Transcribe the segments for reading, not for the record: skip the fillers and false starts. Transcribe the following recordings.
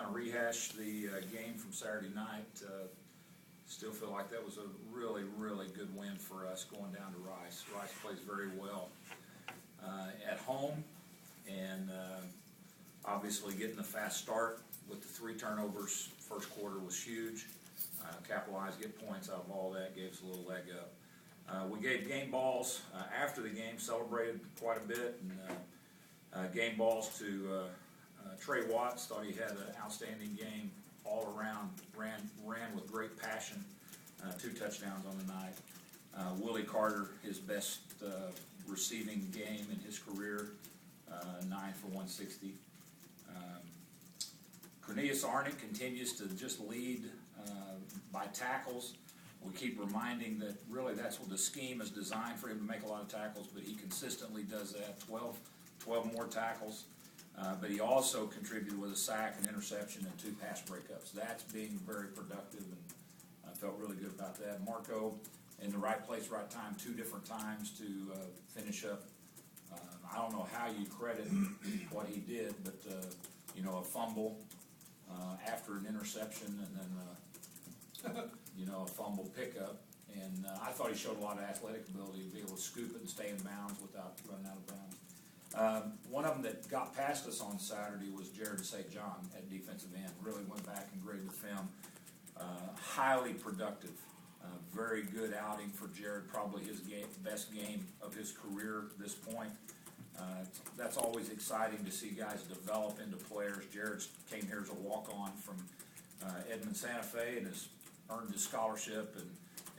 of rehash the game from Saturday night. Still feel like that was a really, really good win for us going down to Rice. Rice plays very well at home, and obviously getting the fast start with the 3 turnovers first quarter was huge. Capitalized, get points out of all that, gave us a little leg up. We gave game balls after the game, celebrated quite a bit, and game balls to Trey Watts. Thought he had an outstanding game all around, ran with great passion, 2 touchdowns on the night. Willie Carter, his best receiving game in his career, 9 for 160. Cornelius Arnott continues to just lead by tackles. We keep reminding that really that's what the scheme is designed for him to make a lot of tackles, but he consistently does that, 12 more tackles. But he also contributed with a sack, an interception, and 2 pass breakups. That's being very productive, and I felt really good about that. Marco in the right place, right time, 2 different times to finish up. I don't know how you credit what he did, but a fumble after an interception, and then a fumble pickup. And I thought he showed a lot of athletic ability to be able to scoop it and stay in bounds without running out of bounds. One of them that got past us on Saturday was Jared St. John at defensive end. Really went back and graded the film. Highly productive. Very good outing for Jared. Probably his best game of his career at this point. That's always exciting to see guys develop into players. Jared came here as a walk-on from Edmond Santa Fe and has earned his scholarship and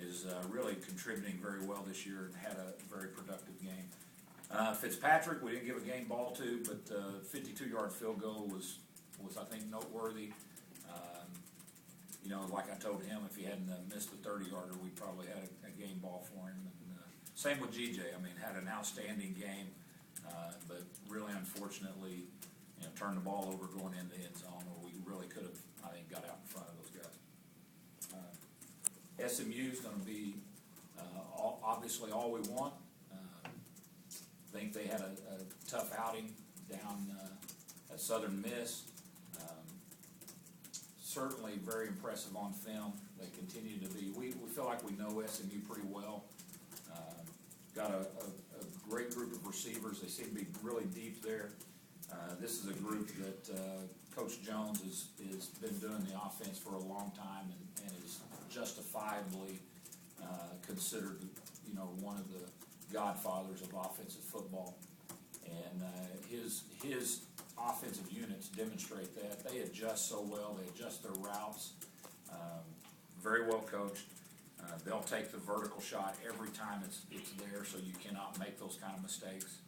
is really contributing very well this year and had a very productive game. Fitzpatrick, we didn't give a game ball to, but 52-yard field goal was I think noteworthy. Like I told him, if he hadn't missed the 30-yarder, we probably had a game ball for him. And, same with GJ. Had an outstanding game, but really unfortunately, turned the ball over going in the end zone, where we really could have, I think, got out in front of those guys. SMU is going to be obviously all we want. I think they had a tough outing down at Southern Miss. Certainly very impressive on film. They continue to be. We feel like we know SMU pretty well. Got a great group of receivers. They seem to be really deep there. This is a group that Coach Jones has been doing the offense for a long time and is justifiably considered, one of the godfathers of offensive football. And his offensive units demonstrate that. They adjust so well. They adjust their routes. Very well coached. They'll take the vertical shot every time it's there, so you cannot make those kind of mistakes.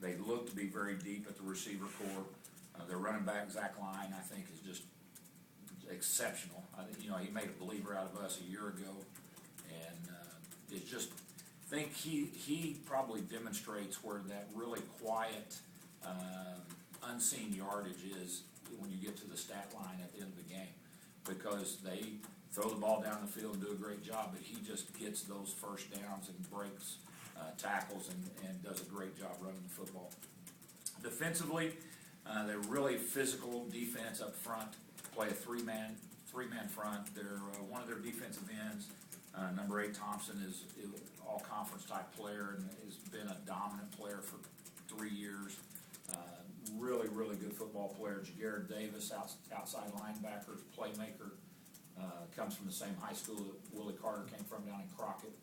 They look to be very deep at the receiver core. Their running back, Zach Line, I think, is just exceptional. He made a believer out of us a year ago, and it's just, I think he probably demonstrates where that really quiet, unseen yardage is when you get to the stat line at the end of the game, because they throw the ball down the field and do a great job, but he just gets those first downs and breaks tackles and does a great job running the football. Defensively, they're really physical defense up front, play a three-man front. They're one of their defensive ends, number 8 Thompson, is all-conference type player and has been a dominant player for 3 years. Really, really good football player. Jared Davis, outside linebacker, playmaker, comes from the same high school that Willie Carter came from down in Crockett.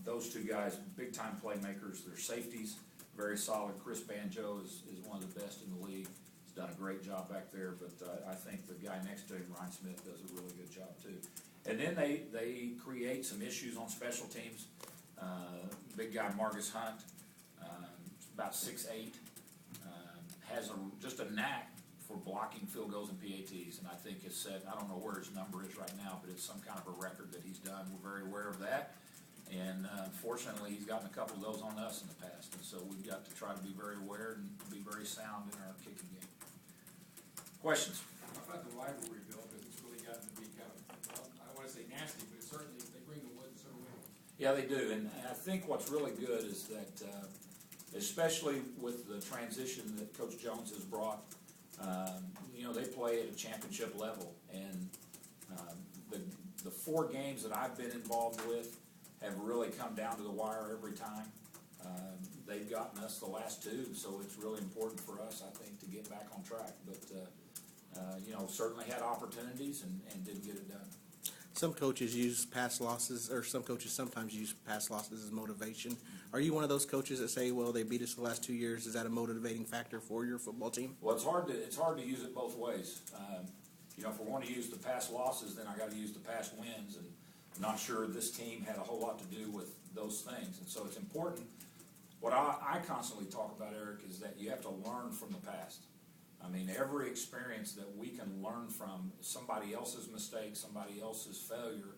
Those 2 guys, big-time playmakers. They're safeties, very solid. Chris Banjo is one of the best in the league. He's done a great job back there, but I think the guy next to him, Ryan Smith, does a really good job too. And then they create some issues on special teams. Big guy Marcus Hunt, about 6'8", has just a knack for blocking field goals and PATs, and I think it's set. I don't know where his number is right now, but it's some kind of a record that he's done. We're very aware of that, and unfortunately, he's gotten a couple of those on us in the past, and so we've got to try to be very aware and be very sound in our kicking game. Questions? How about the rivalry, Bill? Because it's really gotten to be kind of, well, I don't want to say nasty, but it's certainly, they bring the wood and so do we. Yeah, they do, and I think what's really good is that, especially with the transition that Coach Jones has brought, play at a championship level. And the 4 games that I've been involved with have really come down to the wire every time. They've gotten us the last 2, so it's really important for us, I think, to get back on track. But, you know, certainly had opportunities and didn't get it done. Some coaches use past losses, or some coaches sometimes use past losses as motivation. Are you one of those coaches that say, well, they beat us the last 2 years? Is that a motivating factor for your football team? Well, it's hard to use it both ways. You know, if we want to use the past losses, then I got to use the past wins, and I'm not sure this team had a whole lot to do with those things. And so it's important. What I constantly talk about, Eric, is that you have to learn from the past. I mean, every experience that we can learn from, somebody else's mistake, somebody else's failure,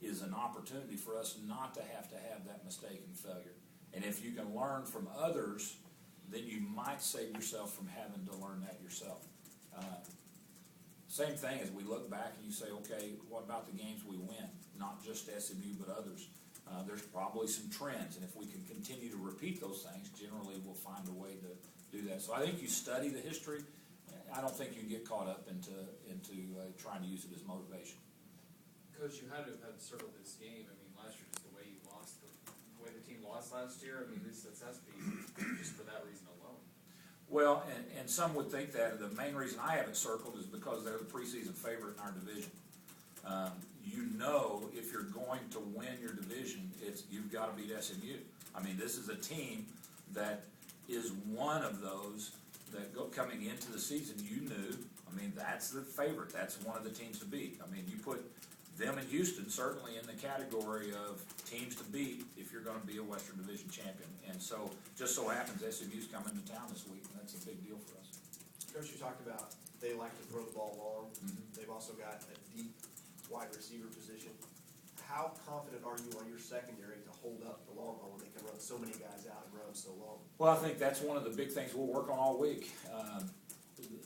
is an opportunity for us not to have that mistake and failure. And if you can learn from others, then you might save yourself from having to learn that yourself. Same thing as we look back and you say, okay, what about the games we win? Not just SMU, but others. There's probably some trends, and if we can continue to repeat those things, generally we'll find a way to do that. So I think you study the history. I don't think you get caught up into trying to use it as motivation. Coach, you had to have circled this game. I mean, last year, just the way you lost, the way the team lost last year. I mean, this has to be just for that reason alone. Well, and some would think that the main reason I have it circled is because they're the preseason favorite in our division. You know, if you're going to win your division, you've got to beat SMU. I mean, this is a team that is one of those that coming into the season, you knew, I mean, that's the favorite. That's one of the teams to beat. I mean, you put them and Houston certainly in the category of teams to beat if you're going to be a Western Division champion. And so, just so happens SMU's coming to town this week, and that's a big deal for us. Coach, you talked about they like to throw the ball long. Mm-hmm. They've also got a deep wide receiver position. How confident are you on your secondary to hold up the long ball when they can run so many guys out and run so long? Well, I think that's one of the big things we'll work on all week.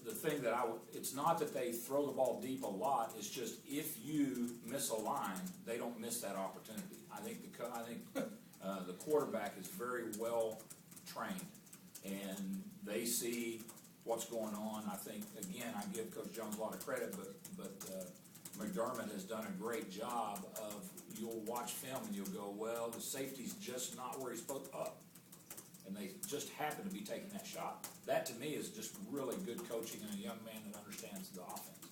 The thing that it's not that they throw the ball deep a lot, it's just if you miss a line, they don't miss that opportunity. I think the quarterback is very well trained, and they see what's going on. I think, again, I give Coach Jones a lot of credit, but McDermott has done a great job of, you'll watch film and you'll go, well, the safety's just not where he's supposed to up. And they just happen to be taking that shot. That, to me, is just really good coaching and a young man that understands the offense.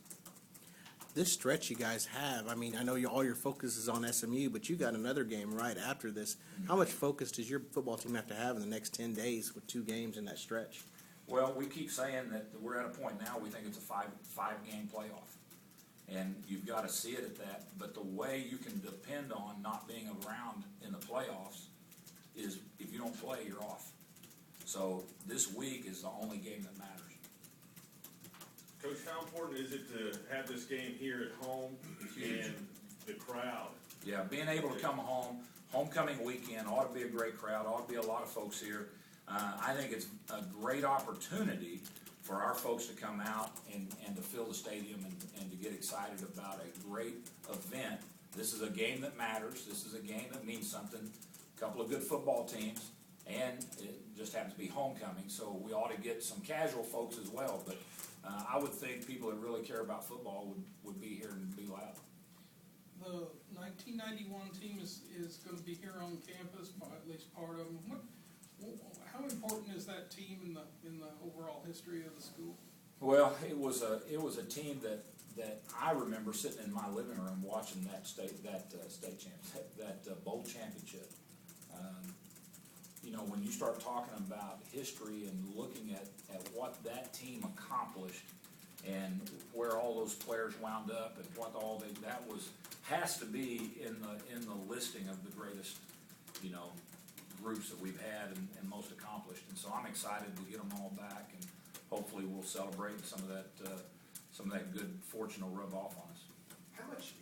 This stretch you guys have, I mean, I know all your focus is on SMU, but you got another game right after this. How much focus does your football team have to have in the next 10 days with 2 games in that stretch? Well, we keep saying that we're at a point now, we think it's a five-game playoff. And you've got to see it at that. But the way you can depend on not being around in the playoffs is if you don't play, you're off. So this week is the only game that matters. Coach, how important is it to have this game here at home and the crowd? Yeah, being able to come home, homecoming weekend, ought to be a great crowd, ought to be a lot of folks here. I think it's a great opportunity for our folks to come out and to fill the stadium and to get excited about a great event. This is a game that matters. This is a game that means something. A couple of good football teams, and it just happens to be homecoming, so we ought to get some casual folks as well. But I would think people that really care about football would be here and be loud. The 1991 team is going to be here on campus, at least part of them. How important is that team in the overall history of the school? Well, it was a team that I remember sitting in my living room watching that bowl championship. You know, when you start talking about history and looking at what that team accomplished and where all those players wound up and what all that has to be in the listing of the greatest, you know, groups that we've had and most accomplished. And so I'm excited to get them all back, and hopefully we'll celebrate some of that good fortune will rub off on us. How much